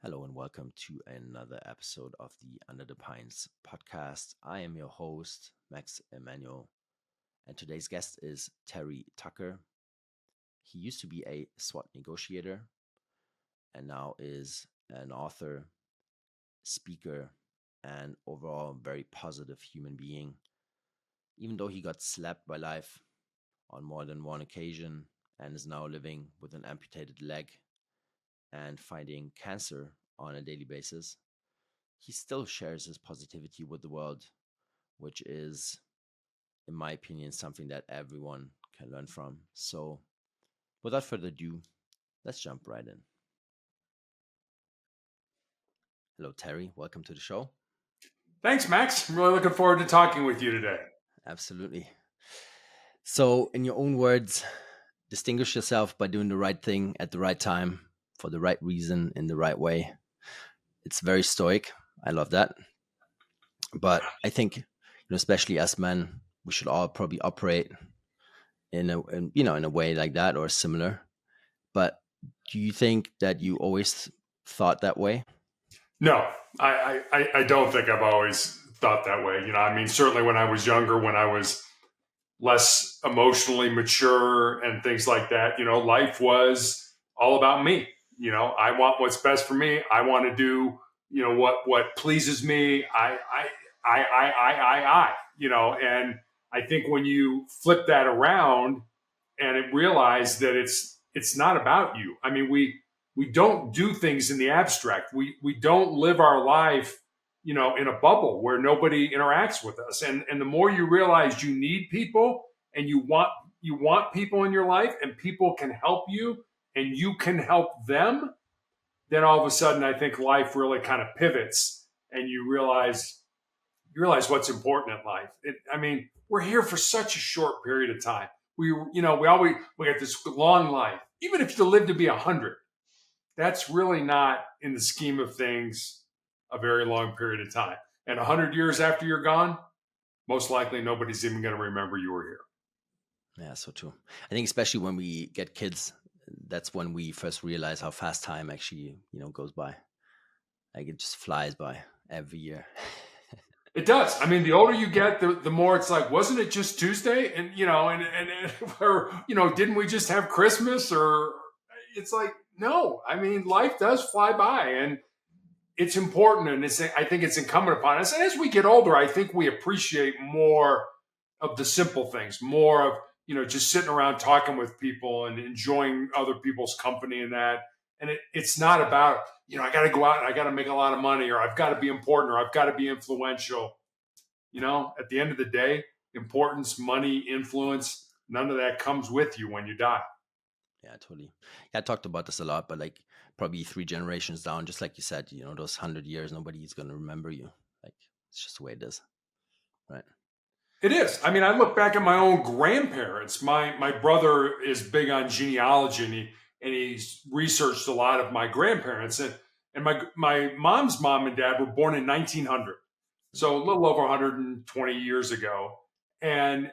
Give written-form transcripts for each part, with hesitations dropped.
Hello and welcome to another episode of the Under the Pines podcast. I am your host, Max Emmanuel, and today's guest is Terry Tucker. He used to be a SWAT negotiator and now is an author, speaker, and overall very positive human being. Even though he got slapped by life on more than one occasion and is now living with an amputated leg and fighting cancer on a daily basis, he still shares his positivity with the world, which is, in my opinion, something that everyone can learn from. So, without further ado, let's jump right in. Hello, Terry. Welcome to the show. Thanks, Max. I'm really looking forward to talking with you today. Absolutely. So, in your own words, distinguish yourself by doing the right thing at the right time for the right reason in the right way. It's very stoic. I love that. But I think, especially as men, we should all probably operate in a way like that or similar. But do you think that you always thought that way? No, I don't think I've always thought that way. Certainly when I was younger, when I was less emotionally mature and things like that, life was all about me. I want what's best for me. I want to do, what pleases me. And I think when you flip that around and it realize that it's not about you. I mean, we don't do things in the abstract. We don't live our life, in a bubble where nobody interacts with us. And the more you realize you need people and you want people in your life and people can help you and you can help them, then all of a sudden I think life really kind of pivots and you realize what's important in life. We're here for such a short period of time. We got this long life. Even if you live to be 100, that's really not, in the scheme of things, a very long period of time. And 100 years after you're gone, most likely nobody's even going to remember you were here. Yeah, so true. I think especially when we get kids, that's when we first realize how fast time actually, goes by. Like it just flies by every year. It does. I mean, the older you get, the more it's like, wasn't it just Tuesday? And or didn't we just have Christmas? Or it's like, no. I mean, life does fly by, and it's important, and I think it's incumbent upon us. And as we get older, I think we appreciate more of the simple things, more of just sitting around talking with people and enjoying other people's company and that. And it's not about I got to go out and I got to make a lot of money, or I've got to be important, or I've got to be influential. At the end of the day, importance, money, influence, none of that comes with you when you die. Yeah, totally. Yeah, I talked about this a lot, but like probably 3 generations down, just like you said, those 100 years, nobody's going to remember you. Like it's just the way it is, right? It is. I mean, I look back at my own grandparents. My brother is big on genealogy, and he's researched a lot of my grandparents. And my mom's mom and dad were born in 1900, so a little over 120 years ago. And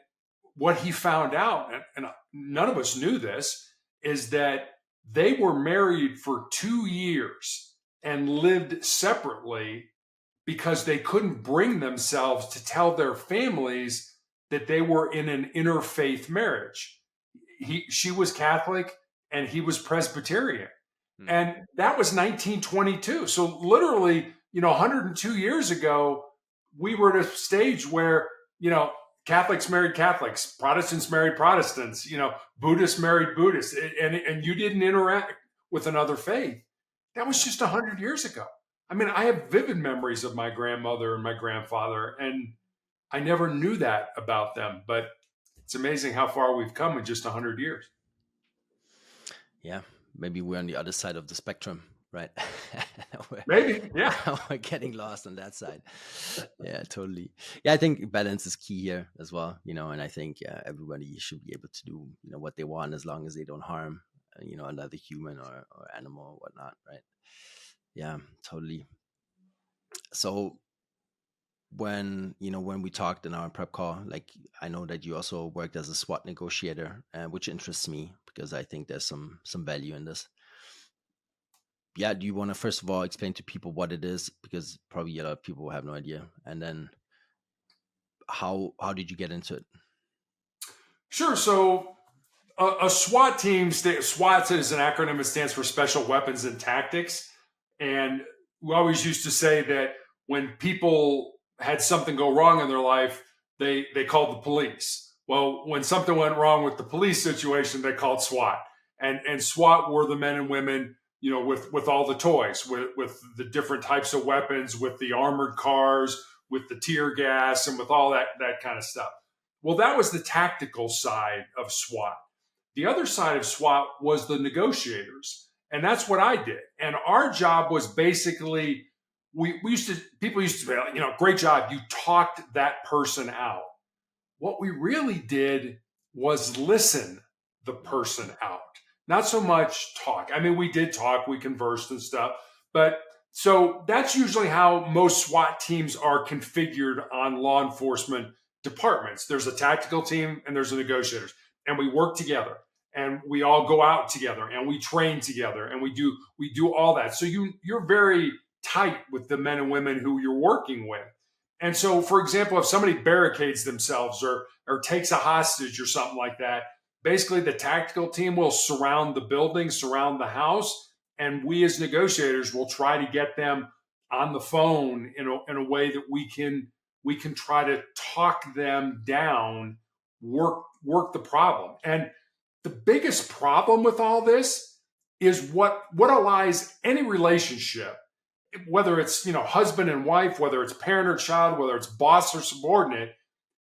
what he found out, and none of us knew this, is that they were married for 2 years and lived separately because they couldn't bring themselves to tell their families that they were in an interfaith marriage. She was Catholic and he was Presbyterian. And that was 1922. So literally, 102 years ago, we were at a stage where, Catholics married Catholics, Protestants married Protestants, Buddhists married Buddhists, and you didn't interact with another faith. That was just 100 years ago. I mean, I have vivid memories of my grandmother and my grandfather, and I never knew that about them. But it's amazing how far we've come in just 100 years. Yeah, maybe we're on the other side of the spectrum, right? Maybe, yeah. We're getting lost on that side. Yeah, totally. Yeah, I think balance is key here as well, and I think everybody should be able to do, what they want as long as they don't harm, another human or animal or whatnot, right? Yeah, totally. So when we talked in our prep call, like I know that you also worked as a SWAT negotiator, which interests me because I think there's some value in this. yeah, do you want to first of all explain to people what it is, because probably a lot of people have no idea, and then how did you get into it? Sure. So a SWAT team, SWAT is an acronym. It stands for Special Weapons and Tactics. And we always used to say that when people had something go wrong in their life, they called the police. Well, when something went wrong with the police situation, they called SWAT. And SWAT were the men and women, with all the toys, with the different types of weapons, with the armored cars, with the tear gas, and with all that kind of stuff. Well, that was the tactical side of SWAT. The other side of SWAT was the negotiators. And that's what I did. And our job was basically, people used to say, great job. You talked that person out. What we really did was listen the person out, not so much talk. I mean, we did talk, we conversed and stuff. But so that's usually how most SWAT teams are configured on law enforcement departments. There's a tactical team and there's a negotiators, and we work together and we all go out together and we train together and we do all that. So you're very tight with the men and women who you're working with. And so, for example, if somebody barricades themselves or takes a hostage or something like that, basically the tactical team will surround the building, surround the house, and we as negotiators will try to get them on the phone in a way that we can try to talk them down, work the problem. And the biggest problem with all this is what allies any relationship, whether it's husband and wife, whether it's parent or child, whether it's boss or subordinate,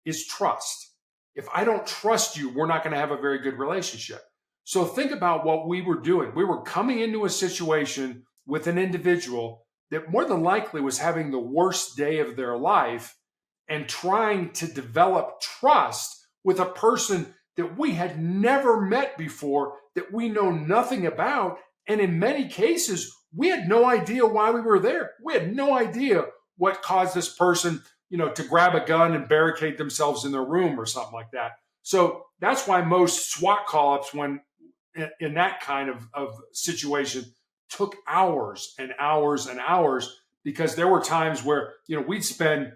is trust. If I don't trust you, we're not going to have a very good relationship. So think about what we were doing. We were coming into a situation with an individual that more than likely was having the worst day of their life and trying to develop trust with a person that we had never met before, that we know nothing about. And in many cases, we had no idea why we were there. We had no idea what caused this person, to grab a gun and barricade themselves in their room or something like that. So that's why most SWAT call-ups, when in that kind of situation, took hours and hours and hours, because there were times where, we'd spend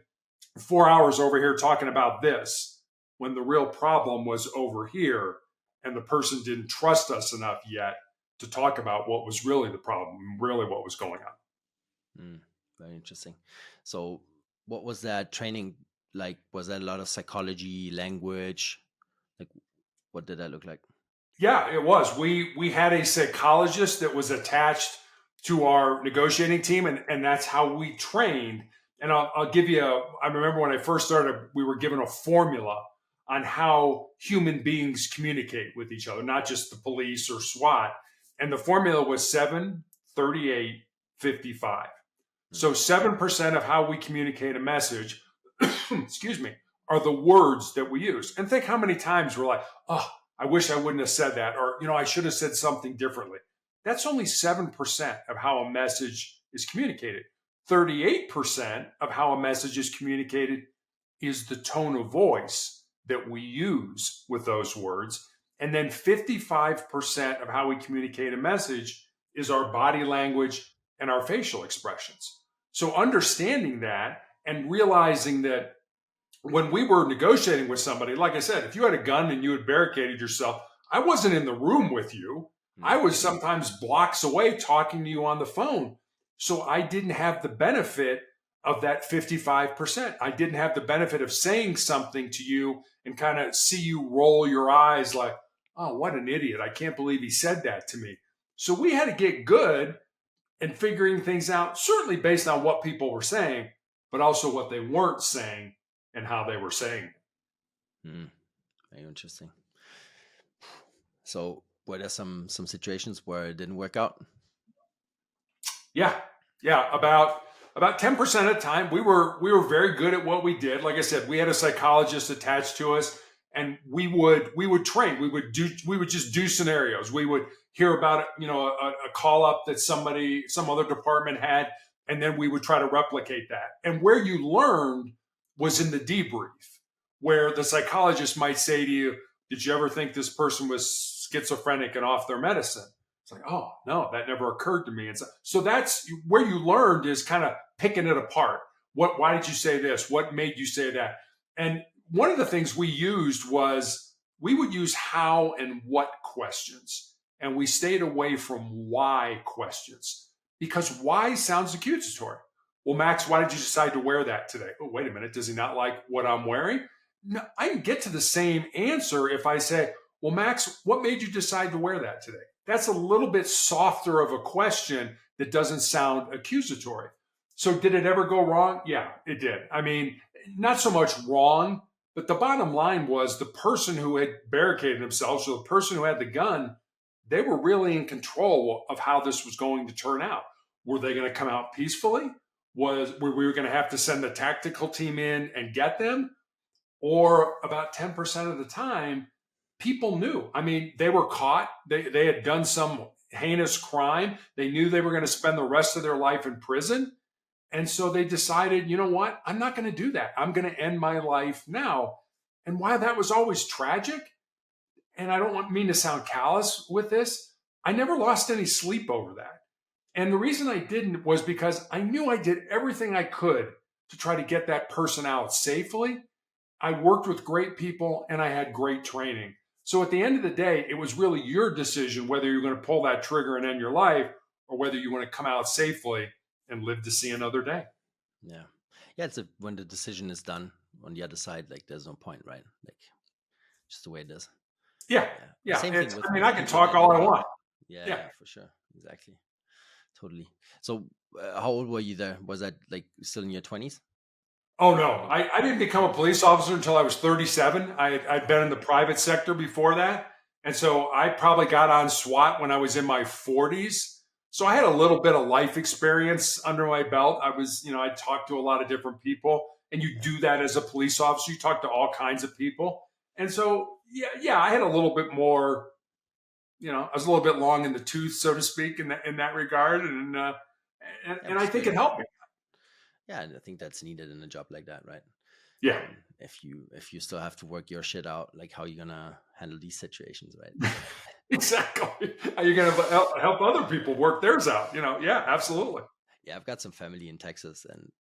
4 hours over here talking about this when the real problem was over here, and the person didn't trust us enough yet to talk about what was really the problem, really what was going on. Very interesting. So what was that training like? Was that a lot of psychology, language? Like, what did that look like? Yeah, it was. We had a psychologist that was attached to our negotiating team, and that's how we trained. And I'll give you I remember when I first started, we were given a formula on how human beings communicate with each other, not just the police or SWAT. And the formula was 7, 38, 55. So 7% of how we communicate a message, excuse me, are the words that we use. And think how many times we're like, oh, I wish I wouldn't have said that, or, I should have said something differently. That's only 7% of how a message is communicated. 38% of how a message is communicated is the tone of voice that we use with those words. And then 55% of how we communicate a message is our body language and our facial expressions. So understanding that and realizing that when we were negotiating with somebody, like I said, if you had a gun and you had barricaded yourself, I wasn't in the room with you. I was sometimes blocks away talking to you on the phone. So I didn't have the benefit of that 55%. I didn't have the benefit of saying something to you and kind of see you roll your eyes like, oh, what an idiot. I can't believe he said that to me. So we had to get good and figuring things out, certainly based on what people were saying, but also what they weren't saying and how they were saying it. Very interesting. So were there some situations where it didn't work out? Yeah. About 10% of the time, we were very good at what we did. Like I said, we had a psychologist attached to us, and we would train. We would just do scenarios. We would hear about a call up that some other department had, and then we would try to replicate that. And where you learned was in the debrief, where the psychologist might say to you, "Did you ever think this person was schizophrenic and off their medicine?" It's like, oh no, that never occurred to me. And so that's where you learned, is kind of picking it apart. Why did you say this? What made you say that? And one of the things we used was we would use how and what questions, and we stayed away from why questions, because why sounds accusatory. Well, Max, why did you decide to wear that today? Oh, wait a minute. Does he not like what I'm wearing? No, I can get to the same answer if I say, well, Max, what made you decide to wear that today? That's a little bit softer of a question that doesn't sound accusatory. So did it ever go wrong? Yeah, it did. I mean, not so much wrong, but the bottom line was the person who had barricaded themselves, so the person who had the gun, they were really in control of how this was going to turn out. Were they going to come out peacefully? Were we going to have to send the tactical team in and get them? Or about 10% of the time, people knew. I mean, they were caught. They had done some heinous crime. They knew they were going to spend the rest of their life in prison. And so they decided, you know what? I'm not going to do that. I'm going to end my life now. And while that was always tragic, and I don't mean to sound callous with this, I never lost any sleep over that. And the reason I didn't was because I knew I did everything I could to try to get that person out safely. I worked with great people and I had great training. So at the end of the day, it was really your decision whether you're going to pull that trigger and end your life, or whether you want to come out safely and live to see another day. Yeah. Yeah. When the decision is done on the other side, like there's no point, right? Like just the way it is. Yeah. Yeah. Same thing with, I can talk all I want. Yeah, for sure. Exactly. Totally. So how old were you there? Was that like still in your 20s? Oh, no. I didn't become a police officer until I was 37. I'd been in the private sector before that. And so I probably got on SWAT when I was in my 40s. So I had a little bit of life experience under my belt. I talked to a lot of different people, and you do that as a police officer. You talk to all kinds of people. And so, yeah, I had a little bit more, I was a little bit long in the tooth, so to speak, in that regard. And I think it helped me. Yeah, I think that's needed in a job like that, right? Yeah. If you still have to work your shit out, like how are you gonna handle these situations, right? Exactly. How are you gonna help other people work theirs out? Yeah, absolutely. Yeah, I've got some family in Texas, and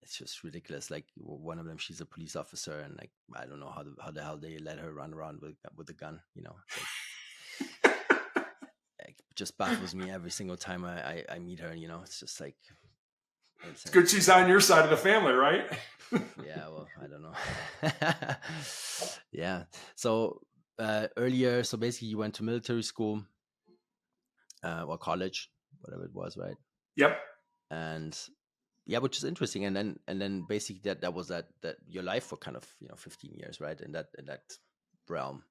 it's just ridiculous. Like one of them, she's a police officer, and like I don't know how the hell they let her run around with a gun. It just baffles me every single time I meet her. It's just like. It's good she's on your side of the family, right? Yeah, well, I don't know. Yeah. So earlier, so basically you went to military school or college, whatever it was, right? Yep. And yeah, which is interesting. And then basically that was that your life for kind of 15 years, right? In that realm.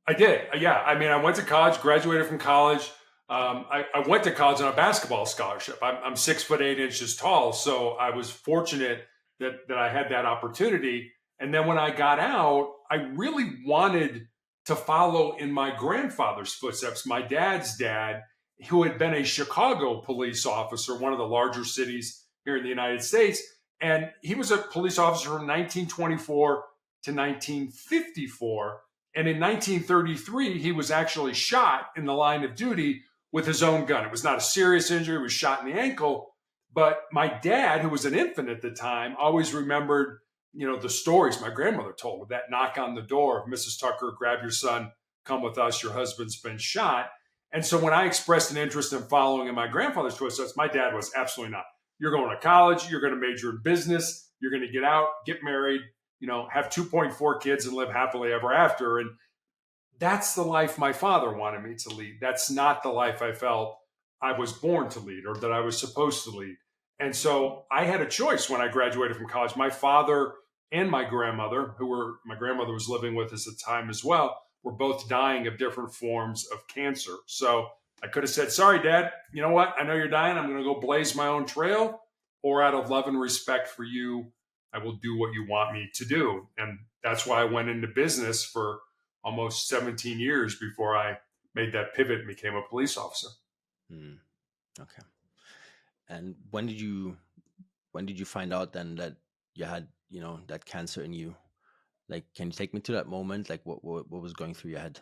I did. Yeah. I mean, I went to college, graduated from college. I went to college on a basketball scholarship. I'm 6'8" tall, so I was fortunate that I had that opportunity. And then when I got out, I really wanted to follow in my grandfather's footsteps. My dad's dad, who had been a Chicago police officer, one of the larger cities here in the United States, and he was a police officer from 1924 to 1954. And in 1933, he was actually shot in the line of duty with his own gun. It was not a serious injury. He was shot in the ankle. But my dad, who was an infant at the time, always remembered, the stories my grandmother told, with that knock on the door of Mrs. Tucker, grab your son, come with us, your husband's been shot. And so when I expressed an interest in following in my grandfather's footsteps, my dad was absolutely not. You're going to college, you're going to major in business, you're going to get out, get married, have 2.4 kids and live happily ever after. And that's the life my father wanted me to lead. That's not the life I felt I was born to lead or that I was supposed to lead. And so I had a choice when I graduated from college. My father and my grandmother, my grandmother was living with us at the time as well, were both dying of different forms of cancer. So I could have said, sorry, Dad, you know what? I know you're dying. I'm going to go blaze my own trail. Or out of love and respect for you, I will do what you want me to do. And that's why I went into business for almost 17 years before I made that pivot and became a police officer. Okay. And when did you find out then that you had, that cancer in you? Like, can you take me to that moment? Like what was going through your head?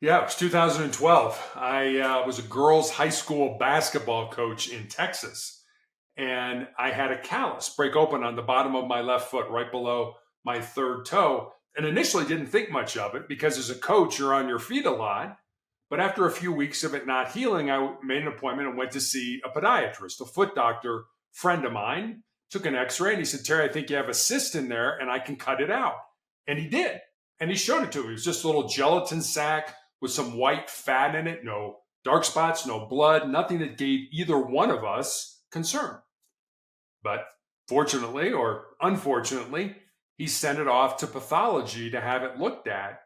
Yeah, it was 2012. I was a girls' high school basketball coach in Texas, and I had a callus break open on the bottom of my left foot, right below my third toe. And initially didn't think much of it because as a coach, you're on your feet a lot. But after a few weeks of it not healing, I made an appointment and went to see a podiatrist, a foot doctor friend of mine. Took an x-ray and he said, Terry, I think you have a cyst in there and I can cut it out. And he did. And he showed it to me. It was just a little gelatin sack with some white fat in it, no dark spots, no blood, nothing that gave either one of us concern. But fortunately or unfortunately, he sent it off to pathology to have it looked at.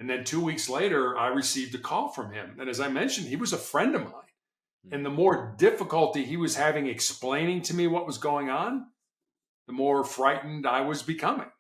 And then 2 weeks later, I received a call from him. And as I mentioned, he was a friend of mine. And the more difficulty he was having explaining to me what was going on, the more frightened I was becoming.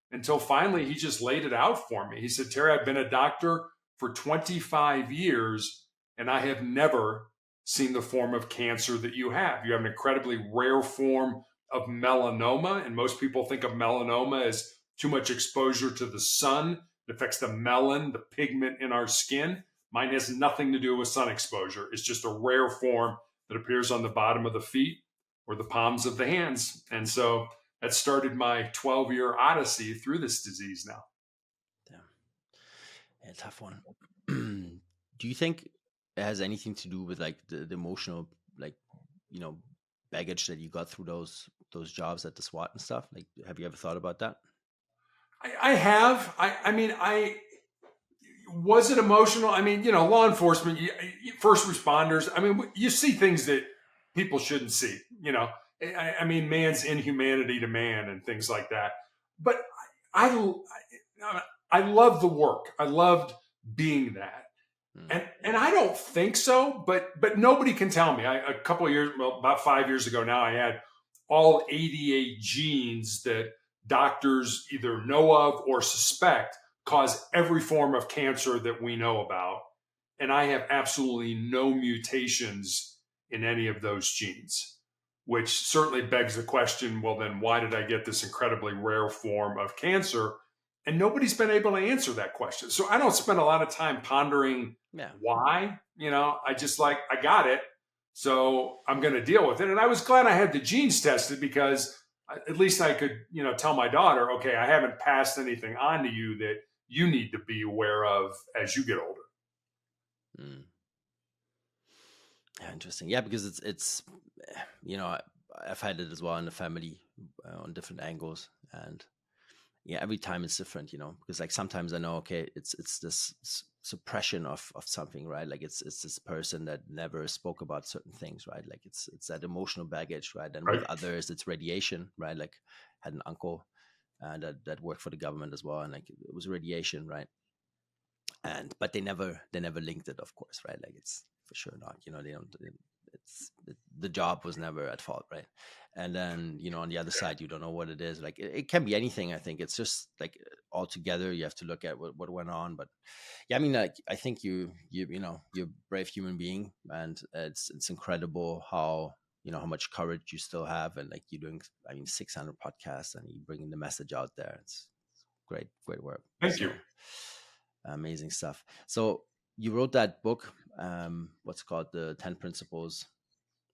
Until finally, he just laid it out for me. He said, Terry, I've been a doctor for 25 years, and I have never seen the form of cancer that you have. You have an incredibly rare form of melanoma, and most people think of melanoma as too much exposure to the sun. It affects the melanin, the pigment in our skin. Mine has nothing to do with sun exposure. It's just a rare form that appears on the bottom of the feet or the palms of the hands. And so that started my 12-year odyssey through this disease now. Damn. Yeah, tough one. Do you think it has anything to do with like the emotional, like, baggage that you got through those jobs at the SWAT and stuff? Like, have you ever thought about that? I have. I mean, was it emotional? I mean, law enforcement, first responders. I mean, you see things that people shouldn't see. I mean, man's inhumanity to man and things like that. But I, I love the work. I loved being that. And I don't think so, but nobody can tell me. A couple of years, well, about 5 years ago now, I had all 88 genes that doctors either know of or suspect cause every form of cancer that we know about. And I have absolutely no mutations in any of those genes, which certainly begs the question, well, then why did I get this incredibly rare form of cancer? And nobody's been able to answer that question. So I don't spend a lot of time pondering why. I just I got it. So I'm going to deal with it. And I was glad I had the genes tested because at least I could, tell my daughter, okay, I haven't passed anything on to you that you need to be aware of as you get older. Yeah, interesting. Yeah, because it's I've had it as well in the family on different angles, and every time it's different, because like sometimes I know, okay, it's this suppression of something, right? Like it's this person that never spoke about certain things, right? Like it's that emotional baggage, right? And with others, it's radiation, right? Like had an uncle that worked for the government as well, and like it was radiation, right? But they never linked it, of course, right? Like it's for sure not, the job was never at fault, right? And then on the other side, you don't know what it is. Like it can be anything. I think it's just like altogether you have to look at what went on. But yeah, I mean, like I think you're a brave human being, and it's incredible how how much courage you still have, and like you're doing 600 podcasts and you're bringing the message out there. It's great work. Thank you. Amazing stuff. So you wrote that book, what's called the 10 Principles.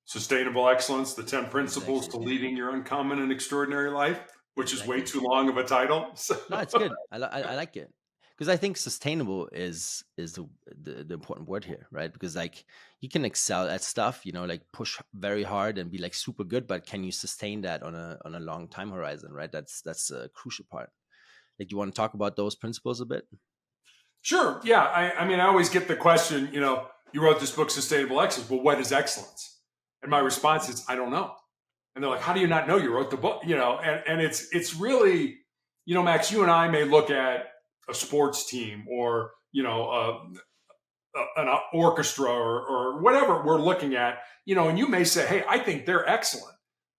Sustainable Excellence, the 10 Principles to Leading Your Uncommon and Extraordinary Life, which is way too long of a title. So. No, it's good. I like it. Because I think sustainable is the important word here, right? Because like you can excel at stuff, like push very hard and be like super good, but can you sustain that on a long time horizon, right? That's a crucial part. Like, you want to talk about those principles a bit? Sure. Yeah. I mean, I always get the question, you wrote this book, Sustainable Excellence. Well, what is excellence? And my response is, I don't know. And they're like, how do you not know you wrote the book? And it's really, Max, you and I may look at a sports team or, an orchestra or whatever we're looking at, and you may say, hey, I think they're excellent.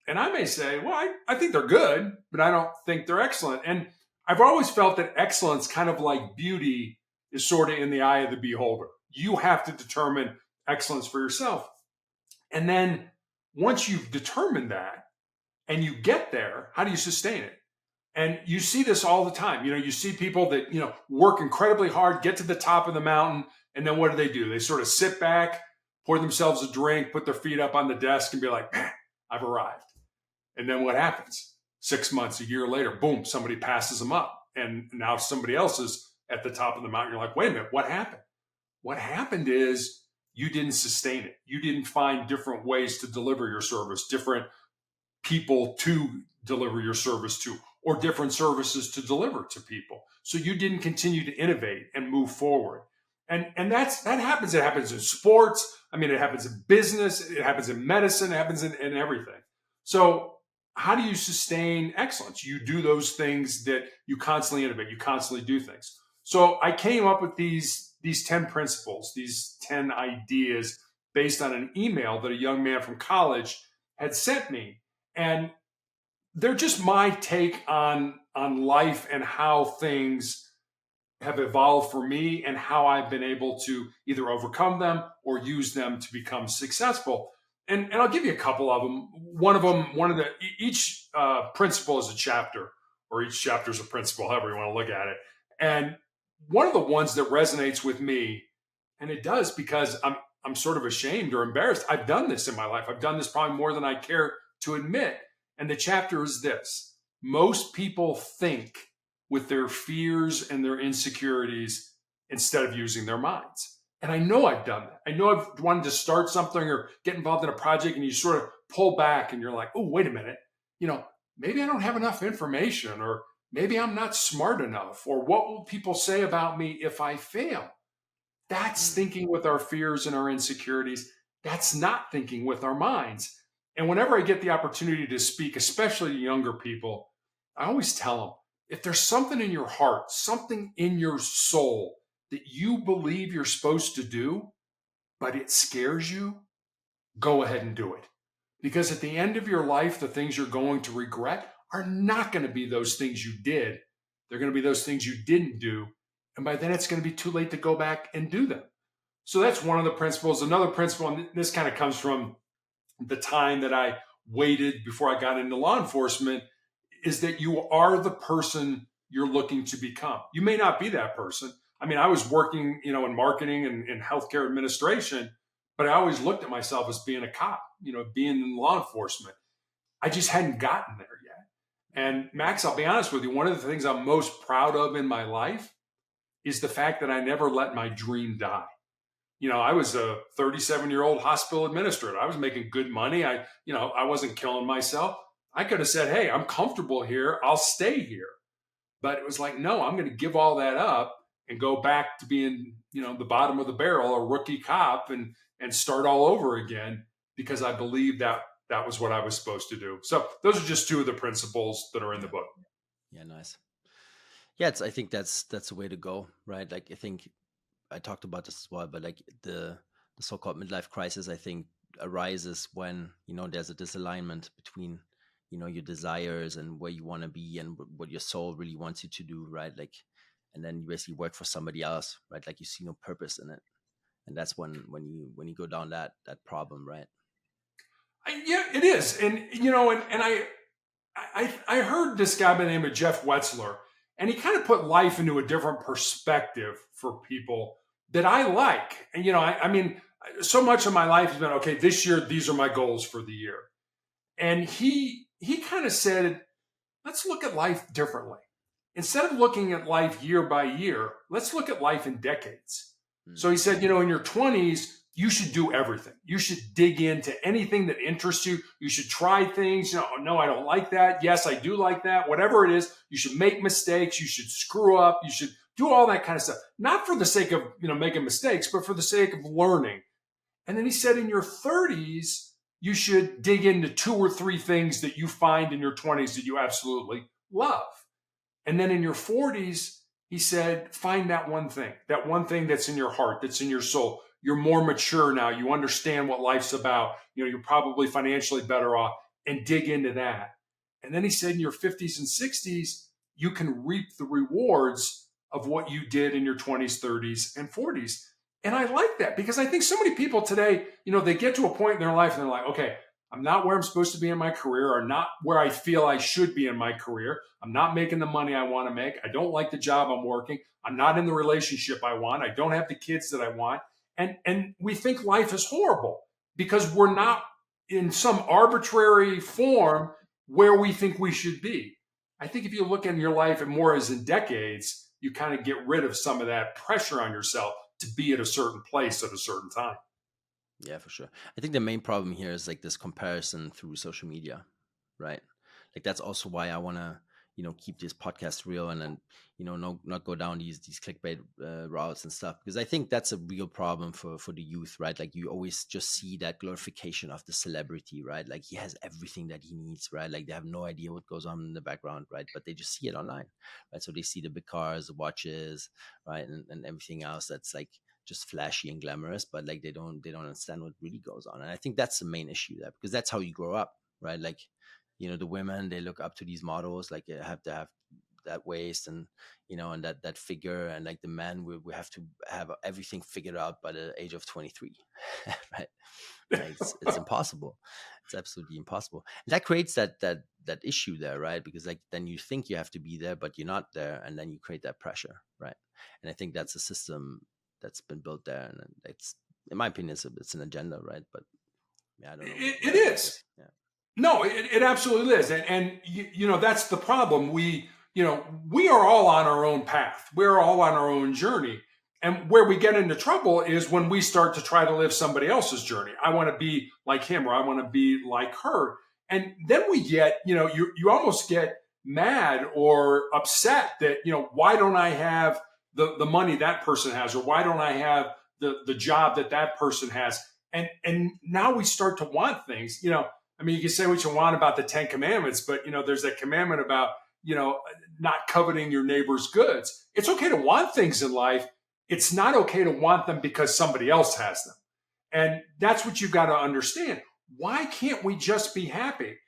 And I may say, well, I think they're good, but I don't think they're excellent. And I've always felt that excellence, kind of like beauty, is sort of in the eye of the beholder. You have to determine excellence for yourself. And then once you've determined that and you get there, how do you sustain it? And you see this all the time. You see people that, work incredibly hard, get to the top of the mountain, And then what do? They sort of sit back, pour themselves a drink, put their feet up on the desk and be like, man, I've arrived. And then what happens? 6 months, a year later, boom, somebody passes them up. And now somebody else is at the top of the mountain. You're like, wait a minute, what happened? What happened is you didn't sustain it. You didn't find different ways to deliver your service, different people to deliver your service to, or different services to deliver to people. So you didn't continue to innovate and move forward. And that happens. It happens in sports. I mean, it happens in business. It happens in medicine. It happens in everything. So how do you sustain excellence? You do those things that you constantly innovate. You constantly do things. So I came up with these 10 principles, these 10 ideas based on an email that a young man from college had sent me. And they're just my take on life and how things have evolved for me and how I've been able to either overcome them or use them to become successful. And I'll give you a couple of them. Each principle is a chapter, or each chapter is a principle, however you want to look at it. And one of the ones that resonates with me, and it does because I'm sort of ashamed or embarrassed. I've done this in my life. I've done this probably more than I care to admit. And the chapter is this: most people think with their fears and their insecurities instead of using their minds. And I know I've done that. I know I've wanted to start something or get involved in a project, and you sort of pull back and you're like, oh, wait a minute. Maybe I don't have enough information, or maybe I'm not smart enough, or what will people say about me if I fail? That's thinking with our fears and our insecurities. That's not thinking with our minds. And whenever I get the opportunity to speak, especially to younger people, I always tell them, if there's something in your heart, something in your soul that you believe you're supposed to do, but it scares you, go ahead and do it. Because at the end of your life, the things you're going to regret are not going to be those things you did. They're going to be those things you didn't do. And by then it's going to be too late to go back and do them. So that's one of the principles. Another principle, and this kind of comes from the time that I waited before I got into law enforcement, is that you are the person you're looking to become. You may not be that person. I mean, I was working, in marketing and in healthcare administration, but I always looked at myself as being a cop, being in law enforcement. I just hadn't gotten there yet. And Max, I'll be honest with you, one of the things I'm most proud of in my life is the fact that I never let my dream die. I was a 37-year-old hospital administrator. I was making good money. I wasn't killing myself. I could have said, hey, I'm comfortable here. I'll stay here. But it was like, no, I'm going to give all that up and go back to being, the bottom of the barrel, a rookie cop, and start all over again, because I believe that was what I was supposed to do. So those are just two of the principles that are in the book. Yeah, nice. Yeah, I think that's the way to go, right? Like, I think I talked about this as well, but like the so-called midlife crisis, I think, arises when, there's a disalignment between, your desires and where you want to be and what your soul really wants you to do, right? Like, and then you basically work for somebody else, right? Like, you see no purpose in it. And that's when you go down that problem, right? Yeah, it is. And, and I heard this guy by the name of Jeff Wetzler, and he kind of put life into a different perspective for people that I like. And, I mean, so much of my life has been, okay, this year, these are my goals for the year. And he kind of said, let's look at life differently. Instead of looking at life year by year, let's look at life in decades. So he said, in your 20s, you should do everything. You should dig into anything that interests you. You should try things. No, I don't like that. Yes, I do like that. Whatever it is, you should make mistakes. You should screw up. You should do all that kind of stuff. Not for the sake of, making mistakes, but for the sake of learning. And then he said, in your 30s, you should dig into 2 or 3 things that you find in your 20s that you absolutely love. And then in your 40s, he said, find that one thing that's in your heart, that's in your soul. You're more mature now. You understand what life's about. You're probably financially better off, and dig into that. And then he said, in your 50s and 60s, you can reap the rewards of what you did in your 20s, 30s, and 40s. And I like that, because I think so many people today, they get to a point in their life and they're like, okay, I'm not where I'm supposed to be in my career, or not where I feel I should be in my career. I'm not making the money I want to make. I don't like the job I'm working. I'm not in the relationship I want. I don't have the kids that I want. And we think life is horrible because we're not in some arbitrary form where we think we should be. I think if you look in your life and more as in decades, you kind of get rid of some of that pressure on yourself to be at a certain place at a certain time. Yeah, for sure. I think the main problem here is like this comparison through social media, right? Like that's also why I want to, keep this podcast real, and then, not go down these clickbait routes and stuff, because I think that's a real problem for the youth, right? Like you always just see that glorification of the celebrity, right? Like he has everything that he needs, right? Like they have no idea what goes on in the background, right? But they just see it online, right? So they see the big cars, the watches, right, and everything else that's like just flashy and glamorous, but like they don't understand what really goes on. And I think that's the main issue there, because that's how you grow up, right? Like, the women, they look up to these models, like have to have that waist and, and that figure, and like the men, we have to have everything figured out by the age of 23. Right? Like it's impossible. It's absolutely impossible. And that creates that issue there, right? Because like then you think you have to be there, but you're not there, and then you create that pressure, right? And I think that's a system that's been built there, and it's, in my opinion, it's an agenda, right? But yeah, I don't know It what I think is. is. Yeah. No, it absolutely is. And that's the problem. We are all on our own path. We're all on our own journey. And where we get into trouble is when we start to try to live somebody else's journey. I want to be like him, or I want to be like her. And then we get, you almost get mad or upset that, why don't I have the money that person has, or why don't I have the job that person has? And now we start to want things, I mean, you can say what you want about the 10 Commandments, but there's that commandment about, not coveting your neighbor's goods. It's okay to want things in life. It's not okay to want them because somebody else has them. And that's what you've got to understand. Why can't we just be happy?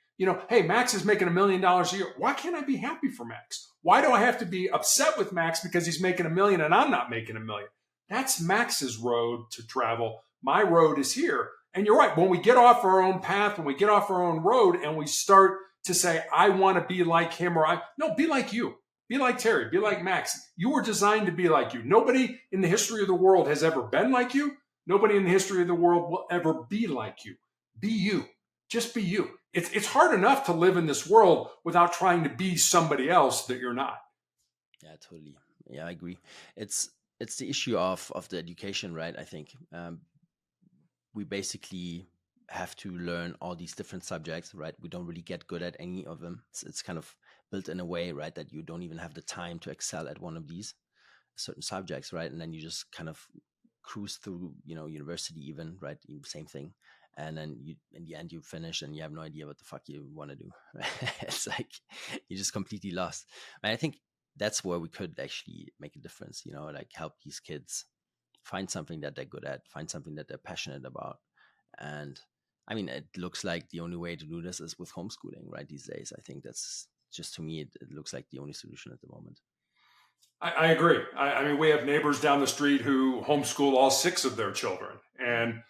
Hey, Max is making $1 million a year. Why can't I be happy for Max? Why do I have to be upset with Max because he's making $1 million and I'm not making $1 million? That's Max's road to travel. My road is here. And you're right. When we get off our own path, when we get off our own road and we start to say, I want to be like him, no, be like you. Be like Terry. Be like Max. You were designed to be like you. Nobody in the history of the world has ever been like you. Nobody in the history of the world will ever be like you. Be you. Just be you. It's hard enough to live in this world without trying to be somebody else that you're not. Yeah, totally. Yeah, I agree. It's the issue of the education, right? I think we basically have to learn all these different subjects, right? We don't really get good at any of them. It's kind of built in a way, right, that you don't even have the time to excel at one of these certain subjects, right? And then you just kind of cruise through, university even, right? Same thing. And then in the end, you finish and you have no idea what the fuck you want to do. Right? It's like you're just completely lost. And I think that's where we could actually make a difference, like help these kids find something that they're good at, find something that they're passionate about. And I mean, it looks like the only way to do this is with homeschooling, right? These days, I think that's just, to me, it looks like the only solution at the moment. I agree. I mean, we have neighbors down the street who homeschool all 6 of their children, and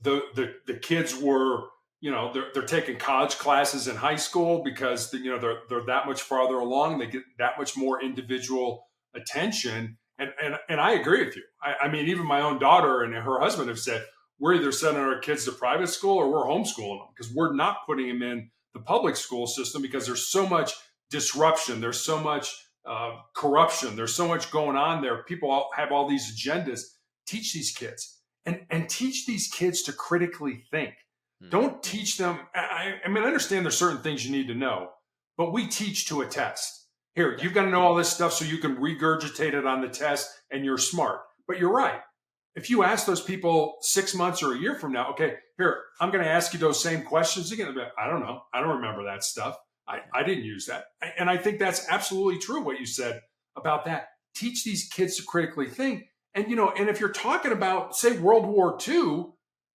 the kids were, they're taking college classes in high school because they're that much farther along. They get that much more individual attention, and I agree with you. I mean, even my own daughter and her husband have said we're either sending our kids to private school or we're homeschooling them because we're not putting them in the public school system because there's so much disruption. There's so much corruption. There's so much going on there. People have all these agendas. Teach these kids and teach these kids to critically think. Don't teach them. I mean, I understand there's certain things you need to know, but we teach to a test. Here, you've got to know all this stuff so you can regurgitate it on the test and you're smart. But you're right. If you ask those people 6 months or a year from now, okay, here, I'm going to ask you those same questions again. I don't know. I don't remember that stuff. I didn't use that. And I think that's absolutely true what you said about that. Teach these kids to critically think. And, and if you're talking about, say, World War II,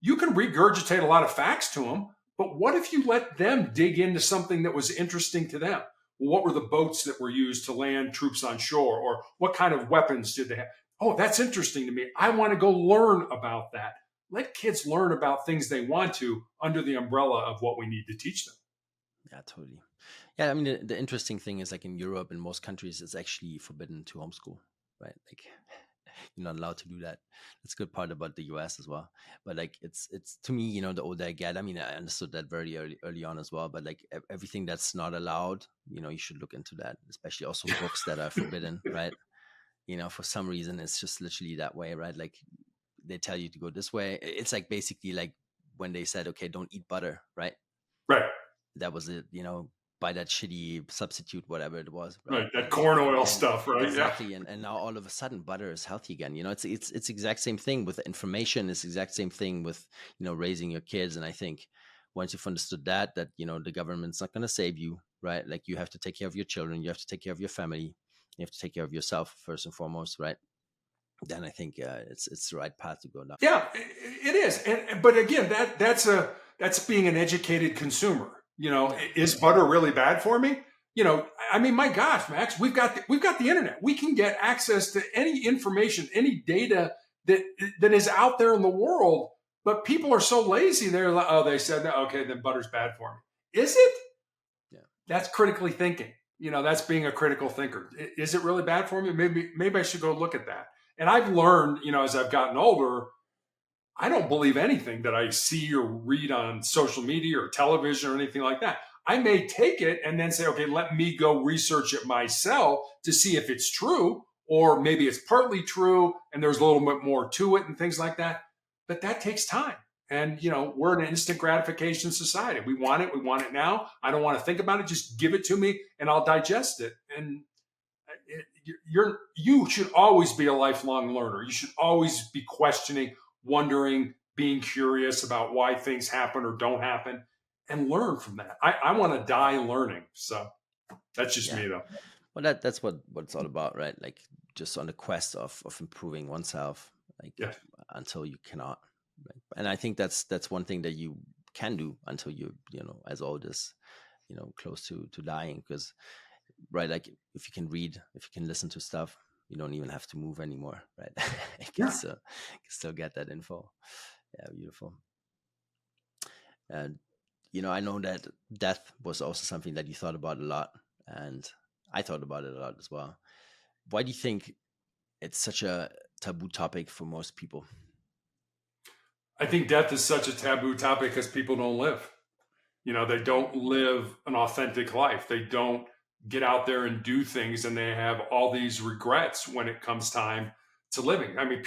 you can regurgitate a lot of facts to them. But what if you let them dig into something that was interesting to them? Well, what were the boats that were used to land troops on shore? Or what kind of weapons did they have? Oh, that's interesting to me. I want to go learn about that. let kids learn about things they want to under the umbrella of what we need to teach them. Yeah, totally. Yeah, I mean, the interesting thing is like in Europe, in most countries, it's actually forbidden to homeschool, right? Like you're not allowed to do that. That's a good part about the US as well. But like it's to me, the older I get, I mean, I understood that very early on as well. But like everything that's not allowed, you should look into that, especially also books that are forbidden, right? For some reason, it's just literally that way, right? Like they tell you to go this way. It's like basically like when they said, okay, don't eat butter, right? Right. That was it, buy that shitty substitute, whatever it was, right? Right. That And corn and oil and stuff, right? Yeah. exactly, and now all of a sudden butter is healthy again. It's exact same thing with information. It's exact same thing with raising your kids. And I think once you've understood that the government's not going to save you, right? Like you have to take care of your children, you have to take care of your family, you have to take care of yourself first and foremost, right? Then I think it's the right path to go down. Yeah, it is. But again, that's being an educated consumer. Yeah, Is butter really bad for me? I mean, my gosh, Max, we've got the internet. We can get access to any information, any data that is out there in the world. But people are so lazy. They're like, oh, they said that. Okay, then butter's bad for me. Is it? yeah, That's critically thinking. That's being a critical thinker. Is it really bad for me? Maybe I should go look at that. And I've learned, as I've gotten older, I don't believe anything that I see or read on social media or television or anything like that. I may take it and then say, okay, let me go research it myself to see if it's true, or maybe it's partly true and there's a little bit more to it and things like that. But that takes time. And, we're in an instant gratification society. We want it now. I don't want to think about it. Just give it to me and I'll digest it. And you should always be a lifelong learner. You should always be questioning, wondering, being curious about why things happen or don't happen, and learn from that. I want to die learning. So that's just yeah. me, though. Well, that's what it's all about, right? Like just on the quest of improving oneself, like Yeah. until you cannot. Right? And I think that's one thing that you can do until you as old as close to dying, because right, like if you can read, if you can listen to stuff, you don't even have to move anymore, right? You can Yeah. still get that info. Yeah, beautiful. And I know that death was also something that you thought about a lot, and I thought about it a lot as well. Why do you think it's such a taboo topic for most people? I think death is such a taboo topic because people don't live. They don't live an authentic life. They don't get out there and do things, and they have all these regrets when it comes time to living. I mean,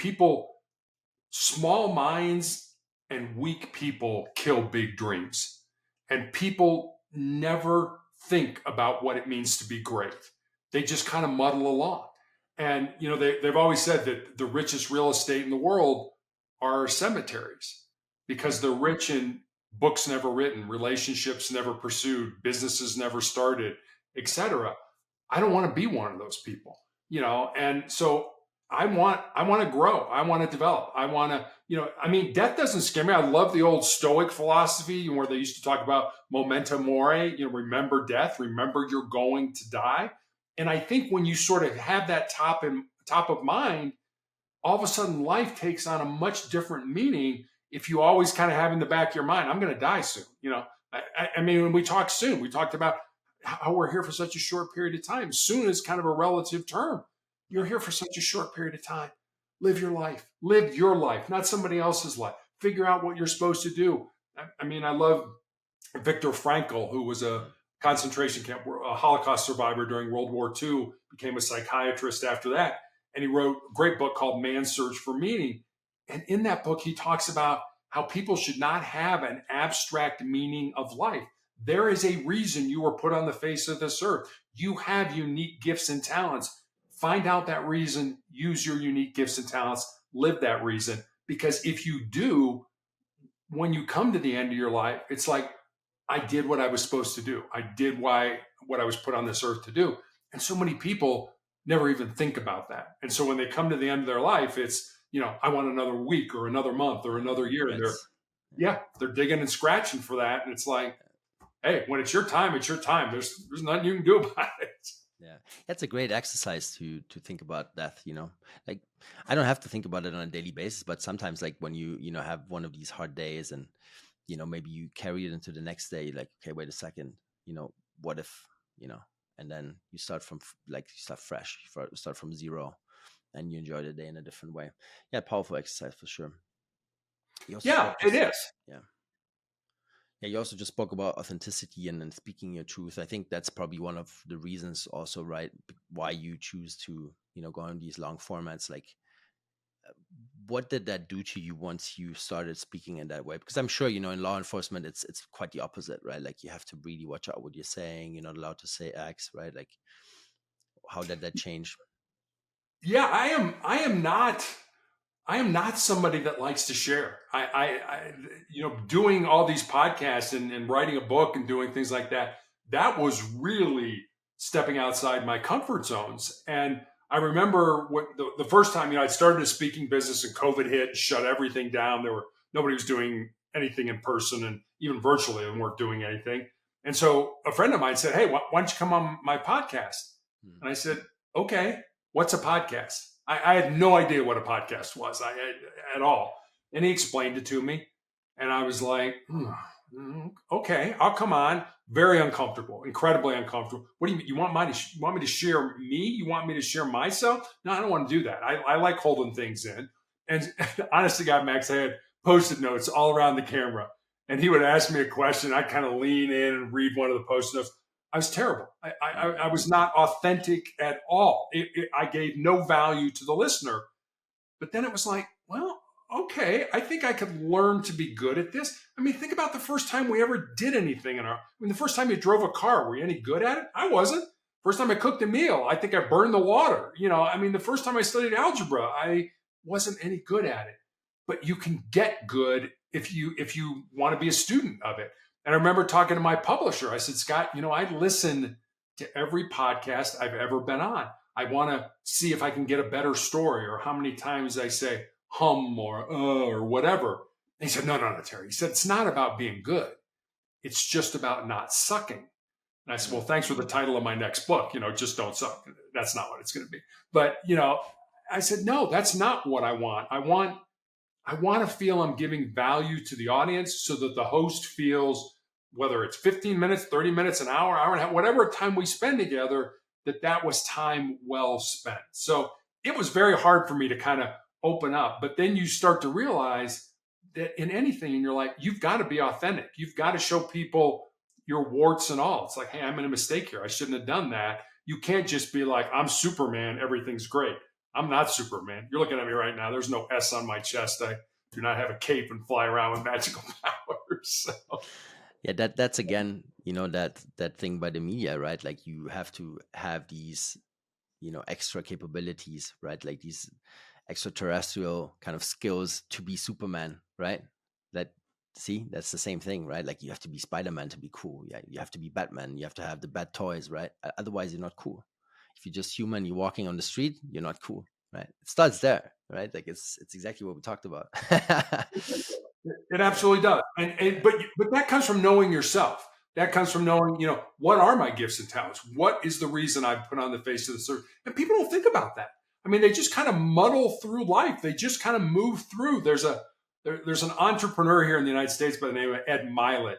small minds and weak people kill big dreams. And people never think about what it means to be great. They just kind of muddle along. And, they've always said that the richest real estate in the world are cemeteries because they're rich in books never written, relationships never pursued, businesses never started, etc. I don't want to be one of those people, and so I want to grow. I want to develop. I want to, I mean, death doesn't scare me. I love the old stoic philosophy where they used to talk about memento mori, remember death, remember you're going to die. And I think when you sort of have that top of mind, all of a sudden life takes on a much different meaning if you always kind of have in the back of your mind, I'm going to die soon. I mean, when we talked soon, we talked about how we're here for such a short period of time. Soon is kind of a relative term. You're here for such a short period of time. Live your life. Live your life, not somebody else's life. Figure out what you're supposed to do. I mean, I love Viktor Frankl, who was a concentration camp, a Holocaust survivor during World War II, became a psychiatrist after that. And he wrote a great book called Man's Search for Meaning. And in that book, he talks about how people should not have an abstract meaning of life. There is a reason you were put on the face of this earth. You have unique gifts and talents. Find out that reason, use your unique gifts and talents, live that reason. Because if you do, when you come to the end of your life, it's like, I did what I was supposed to do. I did what I was put on this earth to do. And so many people never even think about that. And so when they come to the end of their life, it's, I want another week or another month or another year. And they're digging and scratching for that. And it's like, hey, when it's your time, it's your time. There's nothing you can do about it. Yeah, that's a great exercise to think about death. Like I don't have to think about it on a daily basis, but sometimes, like when you have one of these hard days, and maybe you carry it into the next day. Like, okay, wait a second, what if, and then you start from like you start fresh, you start from zero, and you enjoy the day in a different way. Yeah, powerful exercise for sure. You also Yeah, spoke it just is. yeah. Yeah, you also just spoke about authenticity and speaking your truth. I think that's probably one of the reasons also, right, why you choose to, go on these long formats. Like, what did that do to you once you started speaking in that way? Because I'm sure, in law enforcement, it's quite the opposite, right? Like you have to really watch out what you're saying. You're not allowed to say X, right? Like, how did that change? Yeah, I am not somebody that likes to share. Doing all these podcasts and writing a book and doing things like that, that was really stepping outside my comfort zones. And I remember the first time, I started a speaking business and COVID hit and shut everything down. Nobody was doing anything in person, and even virtually they weren't doing anything. And so a friend of mine said, "Hey, why don't you come on my podcast?" Hmm. And I said, "Okay, what's a podcast?" I had no idea what a podcast was at all. And he explained it to me. And I was like, okay, I'll come on. Very uncomfortable, incredibly uncomfortable. What do you mean? You want me to share me? You want me to share myself? No, I don't want to do that. I like holding things in. And honestly, God, Max, I had Post-it notes all around the camera. And he would ask me a question. I'd kind of lean in and read one of the Post-it notes. I was terrible. I was not authentic at all. I gave no value to the listener. But then it was like, well, okay, I think I could learn to be good at this. I mean, think about the first time we ever did anything the first time you drove a car, were you any good at it? I wasn't. First time I cooked a meal, I think I burned the water. The first time I studied algebra, I wasn't any good at it. But you can get good if you want to be a student of it. And I remember talking to my publisher. I said, Scott, I listen to every podcast I've ever been on. I want to see if I can get a better story, or how many times I say hum or whatever. And he said, no, Terry. He said, it's not about being good. It's just about not sucking. And I said, well, thanks for the title of my next book. Just don't suck. That's not what it's going to be. But, I said, no, that's not what I want. I want to feel I'm giving value to the audience, so that the host feels, whether it's 15 minutes, 30 minutes, an hour and a half, whatever time we spend together, that was time well spent. So it was very hard for me to kind of open up. But then you start to realize that in anything in your life, you've got to be authentic. You've got to show people your warts and all. It's like, hey, I made a mistake here. I shouldn't have done that. You can't just be like, I'm Superman, everything's great. I'm not Superman. You're looking at me right now. There's no S on my chest. I do not have a cape and fly around with magical powers. So. Yeah, that's again, that thing by the media, right? Like you have to have these, extra capabilities, right? Like these extraterrestrial kind of skills to be Superman, right? That See, that's the same thing, right? Like you have to be Spider-Man to be cool. Yeah, you have to be Batman. You have to have the bad toys, right? Otherwise, you're not cool. If you're just human, you're walking on the street, you're not cool, right? It starts there, right? Like it's exactly what we talked about. It absolutely does. But that comes from knowing yourself. That comes from knowing, what are my gifts and talents? What is the reason I put on the face of the earth? And people don't think about that. I mean, they just kind of muddle through life. They just kind of move through. There's an entrepreneur here in the United States by the name of Ed Milet,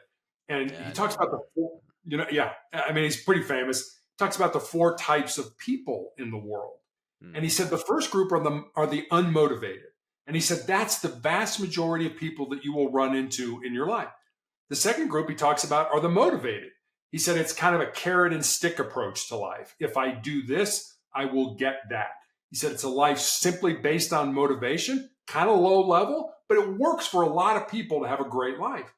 and Yeah, he I know talks him. about yeah. I mean, he's pretty famous. He talks about the four types of people in the world, and Mm, he said the first group are the unmotivated. And he said that's the vast majority of people that you will run into in your life. The second group he talks about are the motivated. He said it's kind of a carrot and stick approach to life. If I do this, I will get that. He said it's a life simply based on motivation, kind of low level, but it works for a lot of people to have a great life.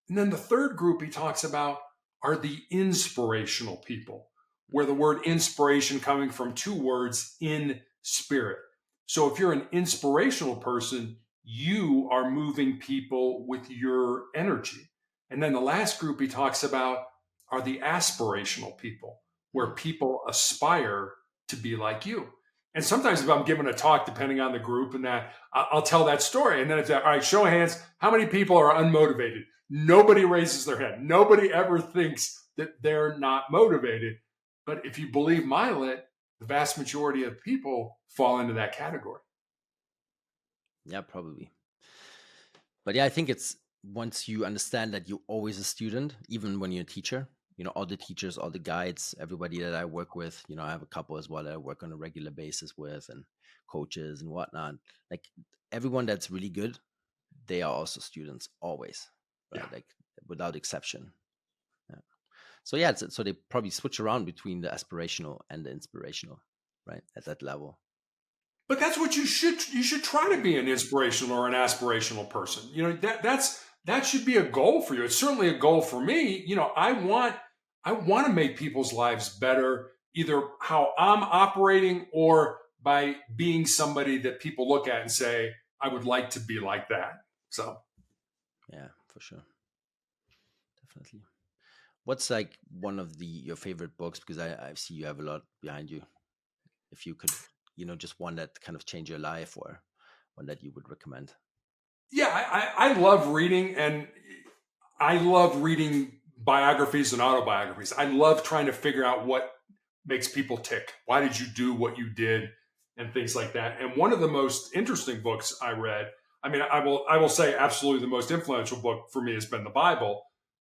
And then the third group he talks about are the inspirational people, where the word inspiration coming from two words, in spirit. So if you're an inspirational person, you are moving people with your energy. And then the last group he talks about are the aspirational people, where mm, people aspire to be like you. And sometimes if I'm giving a talk, depending on the group and that, I'll tell that story. And then it's all right, show of hands, how many people are unmotivated? Nobody raises their hand. Nobody ever thinks that they're not motivated. But if you believe Milet, the vast majority of people fall into that category. Yeah, probably. But yeah, I think it's once you understand that you're always a student, even when you're a teacher, all the teachers, all the guides, everybody that I work with, I have a couple as well that I work on a regular basis with, and coaches and whatnot. Like everyone that's really good, they are also students always, Yeah. right? Like without exception. Yeah. So yeah, so they probably switch around between the aspirational and the inspirational, right? At that level. But that's what you should try to be an inspirational or an aspirational person. That should be a goal for you. It's certainly a goal for me. I want to make people's lives better, either how I'm operating or by being somebody that people look at and say, I would like to be like that. So Yeah, for sure. Definitely. What's like one of your favorite books? Because I see you have a lot behind you. If you could, just one that kind of changed your life, or one that you would recommend. yeah, I love reading, and I love reading biographies and autobiographies. I love trying to figure out what makes people tick. Why did you do what you did, and things like that. And one of the most interesting books I read, I mean, I will say absolutely the most influential book for me has been the Bible.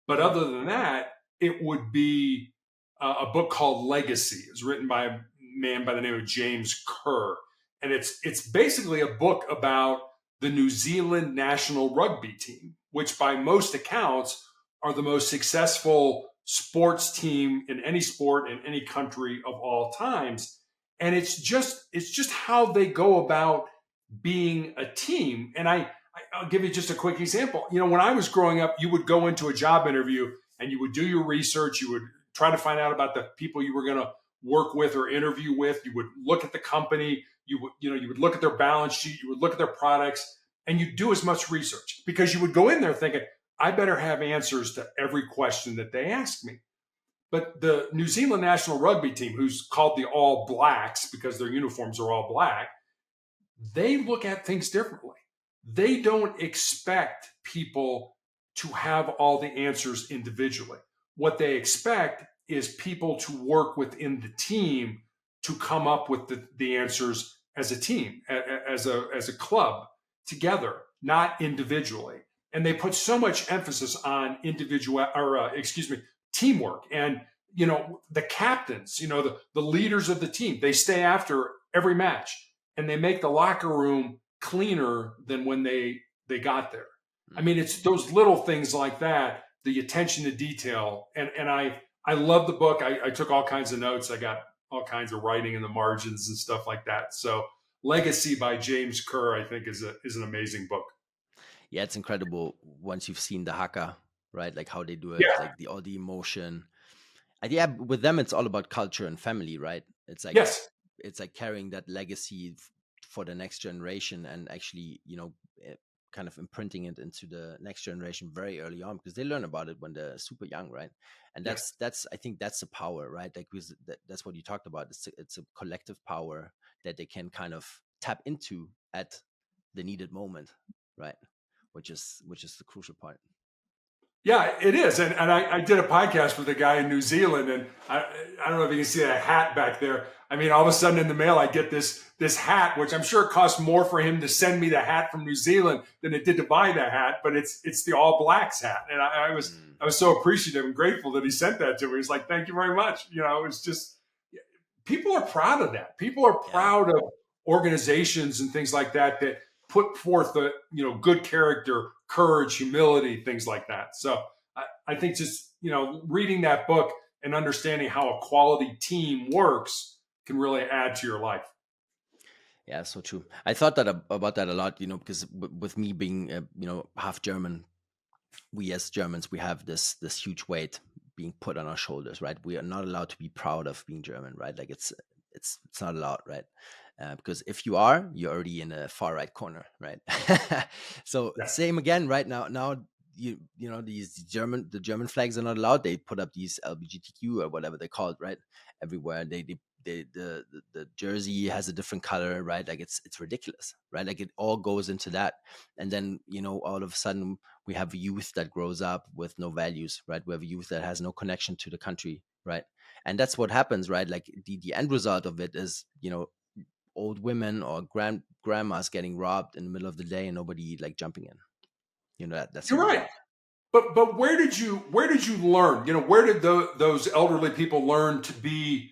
But Mm. other than that, it would be a book called Legacy. It was written by a man by the name of James Kerr, and it's basically a book about the New Zealand national rugby team, which by most accounts are the most successful sports team in any sport in any country of all times. And it's just how they go about being a team. And I'll give you just a quick example. When I was growing up, you would go into a job interview and you would do your research. You would try to find out about the people you were going to work with or interview with. You would look at the company. You would look at their balance sheet. You would look at their products, and you do as much research because you would go in there thinking, I better have answers to every question that they ask me. But the New Zealand national rugby team, who's called the All Blacks because their uniforms are all black, they look at things differently. They don't expect people to have all the answers individually. What they expect is people to work within the team to come up with the answers as a team, as a club together, not individually. And they put so much emphasis on teamwork. And the captains, the leaders of the team, they stay after every match and they make the locker room cleaner than when they got there. I Mm. mean, it's those little things like that, the attention to detail. And I love the book. I took all kinds of notes. I got all kinds of writing in the margins and stuff like that. So Legacy by James Kerr, I think, is an amazing book. Yeah, it's incredible once you've seen the Haka, right? Like how they do it, Yeah. like all the emotion. And yeah, with them, it's all about culture and family, right? Yes. It's like carrying that legacy for the next generation, and actually, kind of imprinting it into the next generation very early on, because they learn about it when they're super young, right? And Yes. that's I think that's the power, right? Like because that's what you talked about. It's a collective power that they can kind of tap into at the needed moment, right? Which is the crucial part. Yeah, it is. And I did a podcast with a guy in New Zealand, and I don't know if you can see that hat back there. I mean, all of a sudden in the mail, I get this hat, which I'm sure it cost more for him to send me the hat from New Zealand than it did to buy the hat, but it's the All Blacks hat. And Mm. I was so appreciative and grateful that he sent that to me. He's like, thank you very much. It's just, people are proud of that. People are Yeah. proud of organizations and things like that put forth the good character, courage, humility, things like that. So I think just reading that book and understanding how a quality team works can really add to your life. Yeah, so true. I thought that about that a lot, because with me being, half German, we as Germans, we have this huge weight being put on our shoulders, right? We are not allowed to be proud of being German, right? Like it's not allowed, right? Because if you are, you're already in a far right corner, right? So Yeah. same again, right now. Now the German flags are not allowed. They put up these LGBTQ or whatever they call it, right? Everywhere the jersey has a different color, right? Like it's ridiculous, right? Like it all goes into that, and then all of a sudden we have a youth that grows up with no values, right? We have a youth that has no connection to the country, right? And that's what happens, right? Like the end result of it is, old women or grandmas getting robbed in the middle of the day and nobody like jumping in. That's the You're result. right. But where did you learn? Where did those elderly people learn to be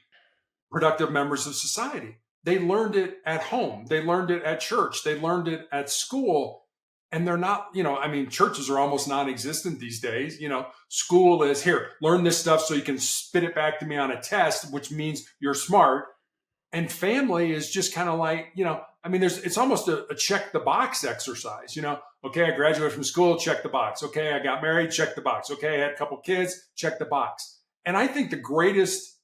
productive members of society? They learned it at home. They learned it at church. They learned it at school. And they're not, churches are almost non-existent these days. School is here, learn this stuff so you can spit it back to me on a test, which means you're smart. And family is just kind of like, it's almost a check the box exercise. Okay, I graduated from school, check the box. Okay, I got married, check the box. Okay, I had a couple kids, check the box. And I think the greatest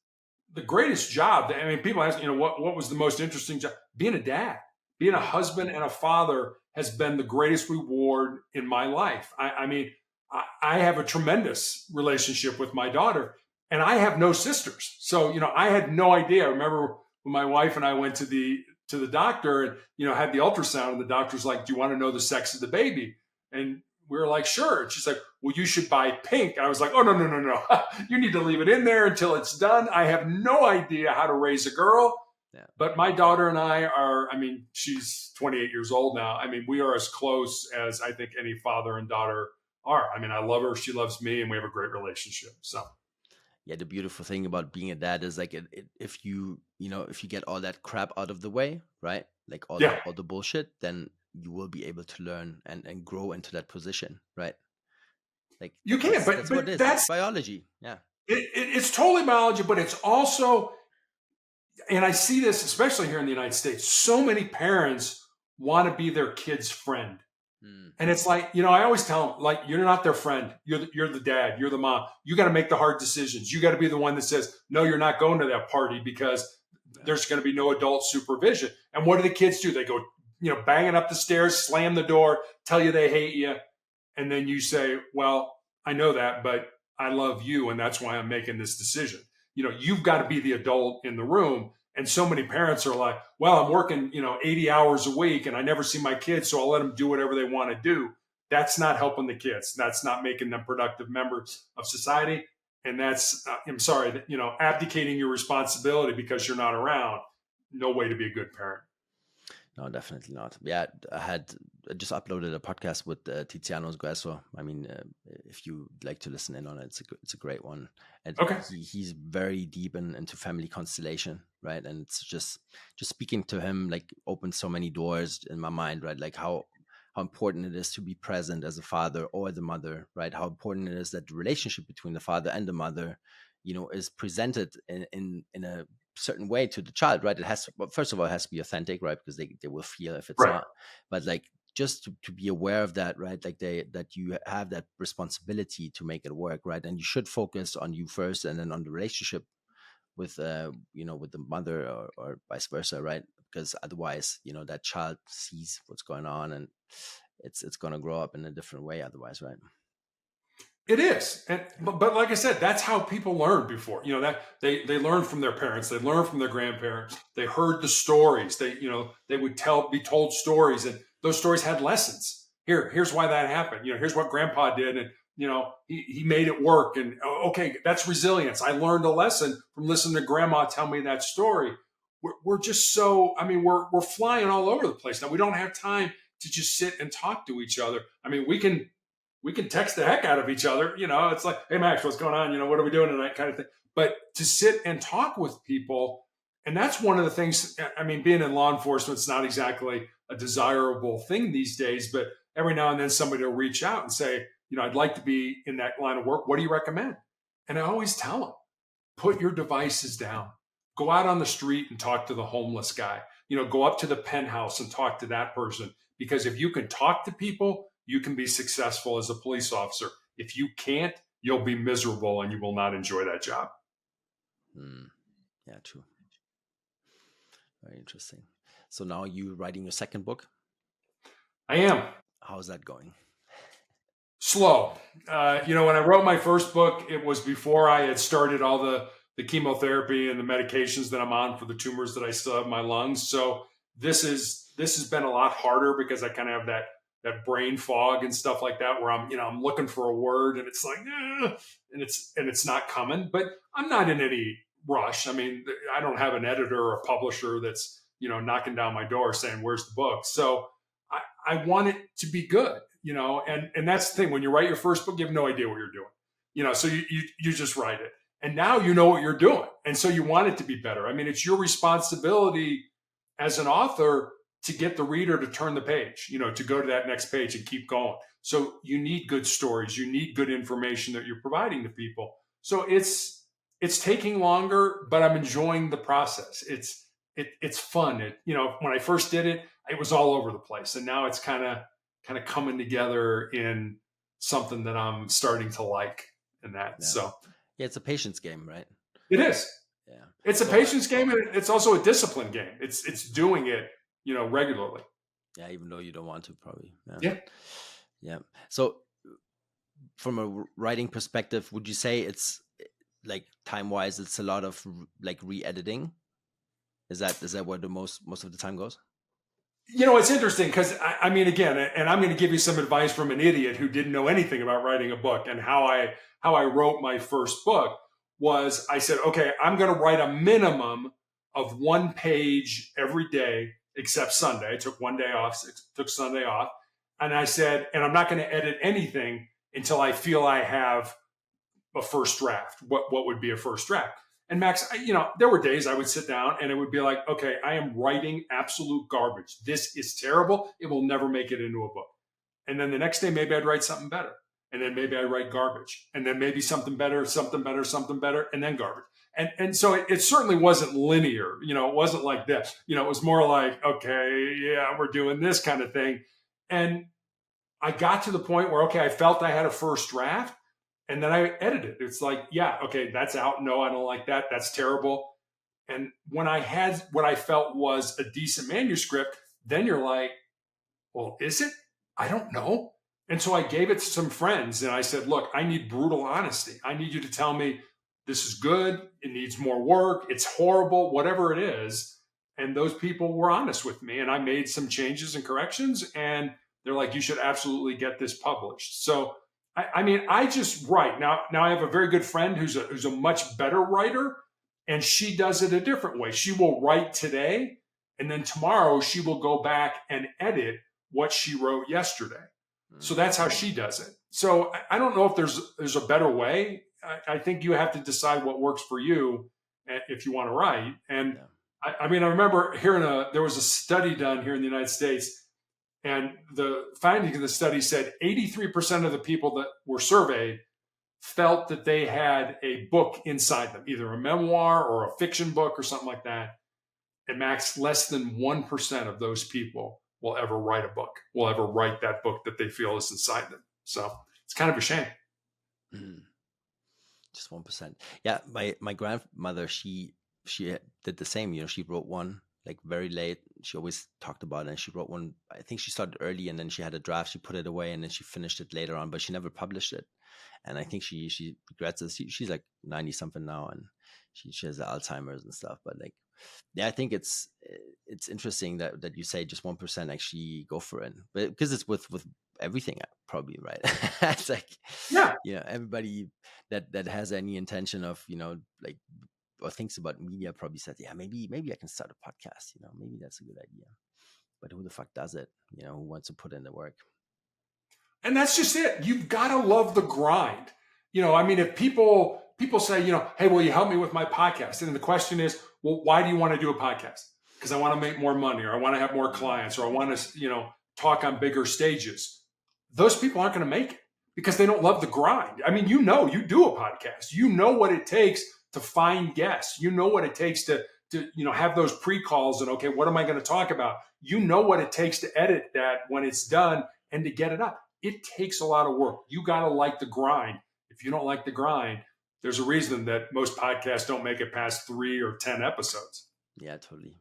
job, people ask, what was the most interesting job? Being a dad, being a husband and a father has been the greatest reward in my life. I have a tremendous relationship with my daughter, and I have no sisters. So, I had no idea. I remember when my wife and I went to the doctor and, had the ultrasound, and the doctor's like, do you want to know the sex of the baby? And we were like, sure. And she's like, well, you should buy pink. I was like, oh, no. You need to leave it in there until it's done. I have no idea how to raise a girl. Yeah. But my daughter and I are, she's 28 years old now. We are as close as I think any father and daughter are. I love her. She loves me, and we have a great relationship. So. Yeah, the beautiful thing about being a dad is like if you get all that crap out of the way, right? Like all the bullshit, then you will be able to learn and grow into that position, right? Like you can, but that's what it is. That's biology. Yeah, it's totally biology, but it's also, and I see this especially here in the United States. So many parents want to be their kid's friend. And it's like, I always tell them, like, you're not their friend. You're the dad. You're the mom. You got to make the hard decisions. You got to be the one that says, no, you're not going to that party because there's going to be no adult supervision. And what do the kids do? They go, banging up the stairs, slam the door, tell you they hate you. And then you say, well, I know that, but I love you. And that's why I'm making this decision. You've got to be the adult in the room. And so many parents are like, well, I'm working, 80 hours a week and I never see my kids, so I'll let them do whatever they want to do. That's not helping the kids. That's not making them productive members of society. And that's, abdicating your responsibility because you're not around. No way to be a good parent. No, definitely not. Yeah, I just uploaded a podcast with Tiziano Sguesso. If you like to listen in on it, it's a great one. And okay. He's very deep into family constellation, right? And it's just speaking to him like opened so many doors in my mind, right? Like how important it is to be present as a father or the mother, right? How important it is that the relationship between the father and the mother, is presented in a certain way to the child, right? It has to, well, first of all, it has to be authentic, right? Because they will feel if it's not. But like just to be aware of that, right? Like that you have that responsibility to make it work, right? And you should focus on you first, and then on the relationship with with the mother or vice versa, right? Because otherwise, that child sees what's going on, and it's going to grow up in a different way otherwise, right? It is. But like I said, that's how people learned before. That they learned from their parents, they learned from their grandparents, they heard the stories. They would be told stories, and those stories had lessons. Here's why that happened. Here's what grandpa did, and he made it work. And okay, that's resilience. I learned a lesson from listening to grandma tell me that story. We're just so, we're flying all over the place now. We don't have time to just sit and talk to each other. We can text the heck out of each other. It's like, hey, Max, what's going on? What are we doing tonight? Kind of thing. But to sit and talk with people, and that's one of the things, being in law enforcement is not exactly a desirable thing these days, but every now and then somebody will reach out and say, I'd like to be in that line of work. What do you recommend? And I always tell them, put your devices down. Go out on the street and talk to the homeless guy. Go up to the penthouse and talk to that person. Because if you can talk to people, you can be successful as a police officer. If you can't, you'll be miserable and you will not enjoy that job. Yeah, true. Very interesting. So now you're writing your second book? I am. How's that going? Slow. When I wrote my first book, it was before I had started all the chemotherapy and the medications that I'm on for the tumors that I still have in my lungs. So this has been a lot harder because I kind of have that that brain fog and stuff like that, where I'm looking for a word and it's like, and it's not coming. But I'm not in any rush. I mean, I don't have an editor or a publisher that's knocking down my door saying, "Where's the book?" So I want it to be good, and that's the thing. When you write your first book, you have no idea what you're doing, so you just write it, and now you know what you're doing, and so you want it to be better. I mean, it's your responsibility as an author to get the reader to turn the page, to go to that next page and keep going. So you need good stories, you need good information that you're providing to people. So it's taking longer, but I'm enjoying the process. It's fun. When I first did it, it was all over the place, and now it's kind of coming together in something that I'm starting to like. And that, Yeah. so yeah, it's a patience game, right? It is. Yeah, it's a patience game, and it's also a discipline game. It's doing it, regularly. Yeah, even though you don't want to, probably. Yeah. So, from a writing perspective, would you say it's like time-wise, it's a lot of like re-editing? Is that where the most of the time goes? It's interesting because I mean, again, and I'm going to give you some advice from an idiot who didn't know anything about writing a book. And how I wrote my first book was, I said, okay, I'm going to write a minimum of 1 page every day except Sunday. I took 1 day off, took Sunday off. And I said, and I'm not going to edit anything until I feel I have a first draft. What would be a first draft? And Max, there were days I would sit down and it would be like, okay, I am writing absolute garbage. This is terrible. It will never make it into a book. And then the next day, maybe I'd write something better. And then maybe I write garbage. And then maybe something better, and then garbage. And so it certainly wasn't linear. It wasn't like this. It was more like, okay, yeah, we're doing this kind of thing. And I got to the point where, okay, I felt I had a first draft. And then I edited. It's like, yeah, okay, that's out. No, I don't like that. That's terrible. And when I had what I felt was a decent manuscript, then you're like, well, is it? I don't know. And so I gave it to some friends and I said, look, I need brutal honesty. I need you to tell me this is good. It needs more work. It's horrible, whatever it is. And those people were honest with me. And I made some changes and corrections. And they're like, you should absolutely get this published. So I mean, I just write. Now I have a very good friend who's a much better writer, and she does it a different way. She will write today, and then tomorrow she will go back and edit what she wrote yesterday. So that's how she does it. So I don't know if there's a better way. I think you have to decide what works for you if you want to write. And I mean, I remember hearing there was a study done here in the United States. And the finding of the study said 83% of the people that were surveyed felt that they had a book inside them, either a memoir or a fiction book or something like that. And Max, less than 1% of those people will ever write a book, will ever write that book that they feel is inside them. So it's kind of a shame. Just 1%. Yeah, my grandmother, she did the same. She wrote one like very late. She always talked about it, and she wrote one. I think she started early, and then she had a draft. She put it away, and then she finished it later on, but she never published it. And I think she regrets it. She's like 90 something now, and she has Alzheimer's and stuff. But like, yeah, I think it's interesting that you say just 1% actually go for it, but because it's with everything probably, right? It's like, everybody that has any intention of like, or thinks about media probably said, yeah, maybe I can start a podcast, maybe that's a good idea. But who the fuck does it? Who wants to put in the work? And that's just it. You've got to love the grind. I mean, if people say, hey, will you help me with my podcast? And the question is, well, why do you want to do a podcast? Because I want to make more money, or I want to have more clients, or I want to, talk on bigger stages. Those people aren't going to make it because they don't love the grind. I mean, you do a podcast. You know what it takes to find guests. You know what it takes to have those pre-calls and, okay, what am I going to talk about? You know what it takes to edit that when it's done and to get it up. It takes a lot of work. You got to like the grind. If you don't like the grind, there's a reason that most podcasts don't make it past 3 or 10 episodes. Yeah, totally.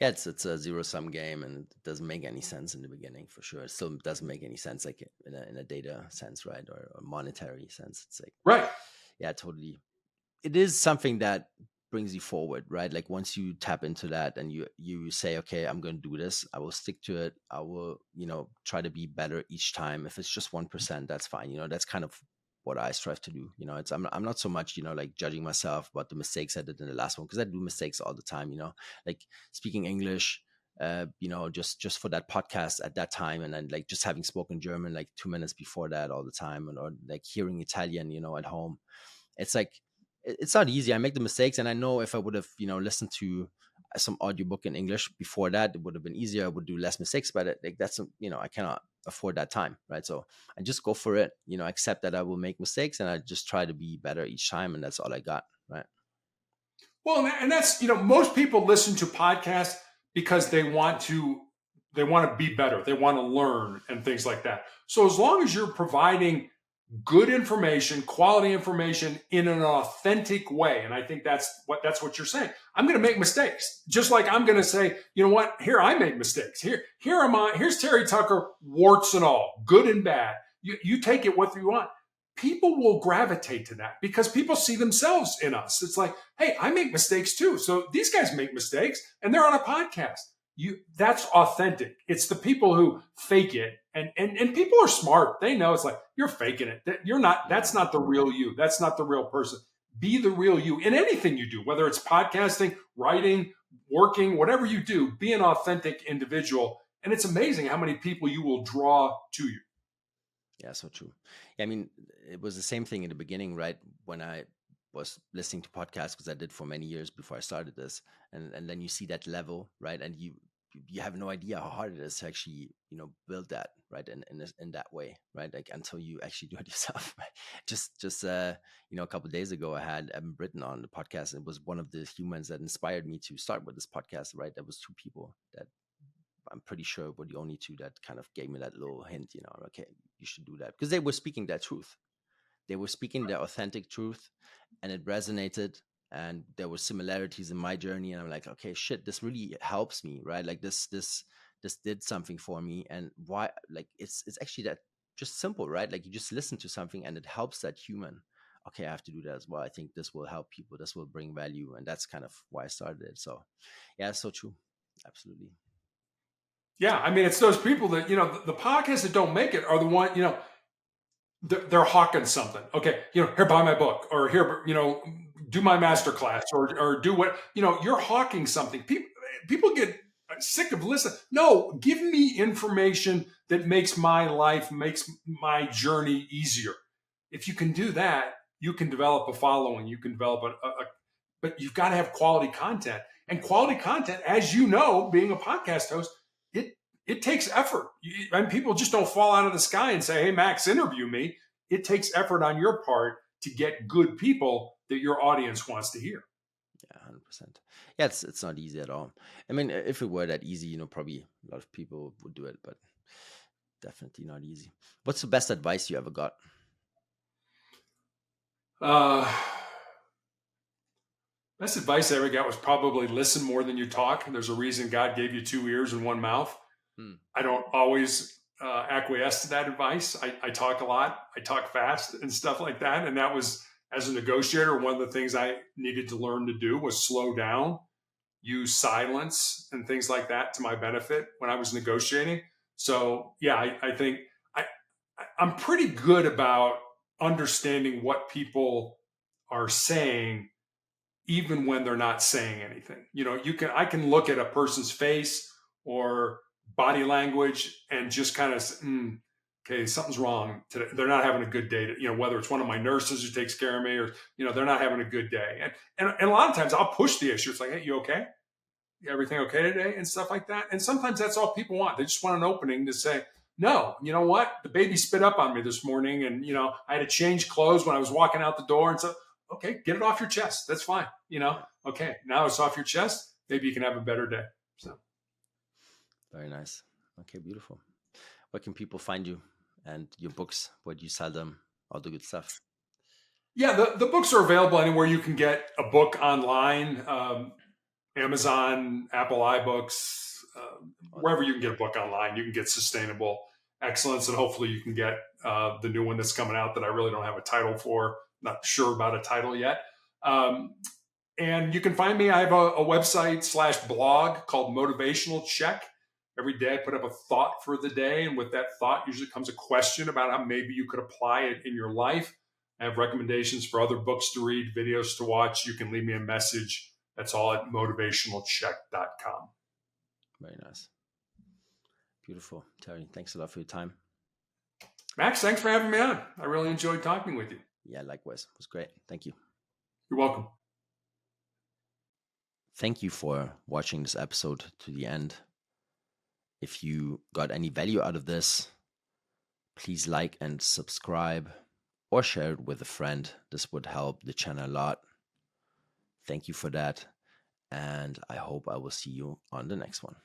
Yeah, it's a zero-sum game, and it doesn't make any sense in the beginning, for sure. It still doesn't make any sense, like in a data sense, right, or a monetary sense. It's like, right. Yeah, totally. It is something that brings you forward, right? Like once you tap into that and you say, okay, I'm going to do this, I will stick to it, I will, try to be better each time. If it's just 1%, that's fine. That's kind of what I strive to do. I'm not so much, like judging myself about the mistakes I did in the last one, because I do mistakes all the time, like speaking English, just for that podcast at that time, and then like just having spoken German like 2 minutes before that all the time, or like hearing Italian, at home. It's like it's not easy. I make the mistakes, and I know if I would have listened to some audiobook in English before that, it would have been easier. I would do less mistakes, but like that's I cannot afford that time, right? So I just go for it, accept that I will make mistakes, and I just try to be better each time, and that's all I got, right? Well, and that's, most people listen to podcasts because they want to be better. They want to learn and things like that. So as long as you're providing good information, quality information in an authentic way, and I think that's what you're saying. I'm going to make mistakes, just like I'm going to say, you know what? Here I make mistakes. Here am I. Here's Terry Tucker, warts and all, good and bad. You take it what you want. People will gravitate to that because people see themselves in us. It's like, hey, I make mistakes too. So these guys make mistakes and they're on a podcast. That's authentic. It's the people who fake it. And people are smart. They know it's like, you're faking it. You're not, that's not the real you. That's not the real person. Be the real you in anything you do, whether it's podcasting, writing, working, whatever you do, be an authentic individual. And it's amazing how many people you will draw to you. Yeah, so true. Yeah, I mean, it was the same thing in the beginning, right? When I was listening to podcasts, because I did for many years before I started this, and then you see that level, right? And you have no idea how hard it is to actually build that, right? In that way, right? Like until you actually do it yourself. Right? Just a couple of days ago, I had Evan Britton on the podcast. It was one of the humans that inspired me to start with this podcast, right? There was two people that I'm pretty sure were the only two that kind of gave me that little hint, okay, you should do that, because they were speaking their truth. They were speaking their authentic truth, and it resonated. And there were similarities in my journey, and I'm like, okay, shit, this really helps me, right? Like this did something for me. And why? Like it's actually that just simple, right? Like you just listen to something and it helps that human. Okay, I have to do that as well. I think this will help people. This will bring value, and that's kind of why I started it. So, yeah, it's so true. Absolutely. Yeah, I mean, it's those people that, the podcasts that don't make it are the one, they're hawking something. Okay, here, buy my book, or here, do my master class, or do what, you're hawking something. People get sick of listening. No, give me information that makes my life, makes my journey easier. If you can do that, you can develop a following. You can develop but you've got to have quality content. And quality content, as you know, being a podcast host, it takes effort. And people just don't fall out of the sky and say, hey, Max, interview me. It takes effort on your part to get good people that your audience wants to hear. Yeah, 100%. Yeah, it's not easy at all. I mean, if it were that easy, probably a lot of people would do it, but definitely not easy. What's the best advice you ever got? Best advice I ever got was probably listen more than you talk. There's a reason God gave you 2 ears and 1 mouth. I don't always acquiesce to that advice. I talk a lot. I talk fast and stuff like that. And that was, as a negotiator, one of the things I needed to learn to do was slow down, use silence and things like that to my benefit when I was negotiating. So yeah, I think I'm pretty good about understanding what people are saying, even when they're not saying anything. I can look at a person's face or body language and just kind of, okay, something's wrong today. They're not having a good day. Whether it's one of my nurses who takes care of me, or, they're not having a good day. And a lot of times I'll push the issue. It's like, hey, you okay? Everything okay today? And stuff like that. And sometimes that's all people want. They just want an opening to say, no, you know what? The baby spit up on me this morning, and, I had to change clothes when I was walking out the door. And so, okay, get it off your chest. That's fine. Okay, now it's off your chest. Maybe you can have a better day. So, very nice. Okay, beautiful. Where can people find you and your books? Where do you sell them? All the good stuff. Yeah, the books are available anywhere you can get a book online. Amazon, Apple iBooks, wherever you can get a book online. You can get Sustainable Excellence, and hopefully you can get the new one that's coming out that I really don't have a title for. Not sure about a title yet. And you can find me. I have a website / blog called Motivational Check. Every day I put up a thought for the day. And with that thought usually comes a question about how maybe you could apply it in your life. I have recommendations for other books to read, videos to watch. You can leave me a message. That's all at motivationalcheck.com. Very nice. Beautiful. Terry, thanks a lot for your time. Max, thanks for having me on. I really enjoyed talking with you. Yeah, likewise. It was great. Thank you. You're welcome. Thank you for watching this episode to the end. If you got any value out of this, please like and subscribe or share it with a friend. This would help the channel a lot. Thank you for that. And I hope I will see you on the next one.